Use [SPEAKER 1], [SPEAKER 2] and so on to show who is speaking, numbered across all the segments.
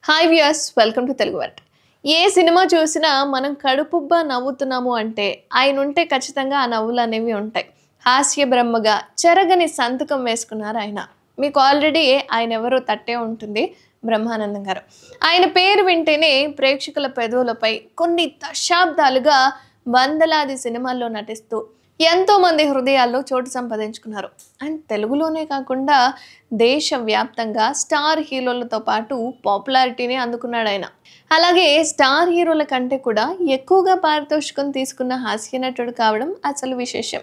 [SPEAKER 1] Hi viewers, welcome to Telugu word. A cinema చూసినా మనం కడుపుబ్బా నవ్వుతున్నాము అంటే ఆయన ఉంటే ఖచ్చితంగా ఆ నవ్వులు అనేవి ఉంటాయి. హాస్య బ్రహ్మగా చెరగని సంతకం వేసుకున్నారు ఆయన. మీకు ఆల్రెడీ ఆయన ఎవరో తట్టే ఉంటుంది, బ్రహ్మానందం గారు. ఆయన పేరు వింటేనే ప్రేక్షకుల పెదవులపై కొన్ని దశాబ్దాలుగా వందలాది సినిమాల్లో నటిస్తూ ఎంతోమంది హృదయాల్లో చోటు సంపాదించుకున్నారు. అండ్ తెలుగులోనే కాకుండా దేశవ్యాప్తంగా స్టార్ హీరోలతో పాటు పాపులారిటీని అందుకున్నాడు ఆయన. అలాగే స్టార్ హీరోల కంటే కూడా ఎక్కువగా పారితోషికం తీసుకున్న హాస్య నటుడు కావడం అసలు విశేషం.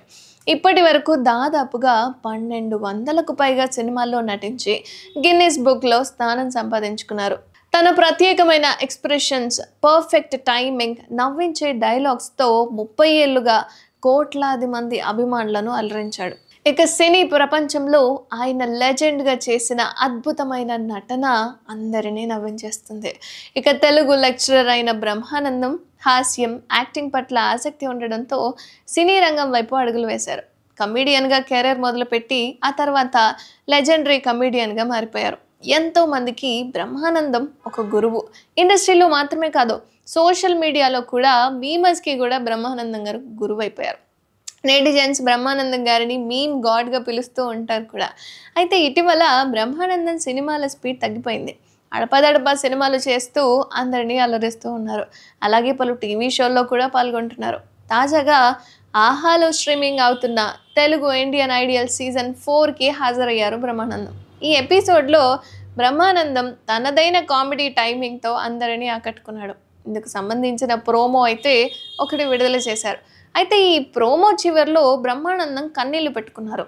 [SPEAKER 1] ఇప్పటి వరకు దాదాపుగా 1200కు పైగా సినిమాల్లో నటించి గిన్నిస్ బుక్లో స్థానం సంపాదించుకున్నారు. తన ప్రత్యేకమైన ఎక్స్ప్రెషన్స్, పర్ఫెక్ట్ టైమింగ్, నవ్వించే డైలాగ్స్తో 30 ఏళ్లుగా కోట్లాది మంది అభిమానులను అలరించాడు. ఇక సినీ ప్రపంచంలో ఆయన లెజెండ్గా చేసిన అద్భుతమైన నటన అందరినీ నవ్వించేస్తుంది. ఇక తెలుగు లెక్చరర్ అయిన బ్రహ్మానందం హాస్యం, యాక్టింగ్ పట్ల ఆసక్తి ఉండడంతో సినీ రంగం వైపు అడుగులు వేశారు. కమీడియన్గా కెరీర్ మొదలుపెట్టి ఆ తర్వాత లెజెండరీ కమీడియన్గా మారిపోయారు. ఎంతో మందికి బ్రహ్మానందం ఒక గురువు. ఇండస్ట్రీలో మాత్రమే కాదు, సోషల్ మీడియాలో కూడా మీమర్స్కి కూడా బ్రహ్మానందం గారు గురువు అయిపోయారు. నెటిజన్స్ బ్రహ్మానందం గారిని మీమ్ గాడ్గా పిలుస్తూ ఉంటారు కూడా. అయితే ఇటీవల బ్రహ్మానందం సినిమాల స్పీడ్ తగ్గిపోయింది. అడపదడప సినిమాలు చేస్తూ అందరినీ అలరిస్తూ ఉన్నారు. అలాగే పలు టీవీ షోల్లో కూడా పాల్గొంటున్నారు. తాజాగా ఆహాలో స్ట్రీమింగ్ అవుతున్న తెలుగు ఇండియన్ ఐడియల్ సీజన్ 4కి హాజరయ్యారు బ్రహ్మానందం. ఈ ఎపిసోడ్లో బ్రహ్మానందం తనదైన కామెడీ టైమింగ్తో అందరినీ ఆకట్టుకున్నాడు. ఇందుకు సంబంధించిన ప్రోమో అయితే ఒకటి విడుదల చేశారు. అయితే ఈ ప్రోమో చివరిలో బ్రహ్మానందం కన్నీళ్లు పెట్టుకున్నారు.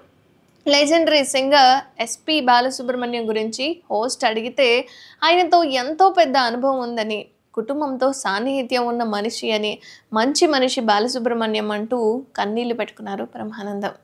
[SPEAKER 1] లెజెండరీ సింగర్ ఎస్పి బాలసుబ్రహ్మణ్యం గురించి హోస్ట్ అడిగితే ఆయనతో ఎంతో పెద్ద అనుభవం ఉందని, కుటుంబంతో సాన్నిహిత్యం ఉన్న మనిషి అని, మంచి మనిషి బాలసుబ్రహ్మణ్యం అంటూ కన్నీళ్లు పెట్టుకున్నారు బ్రహ్మానందం.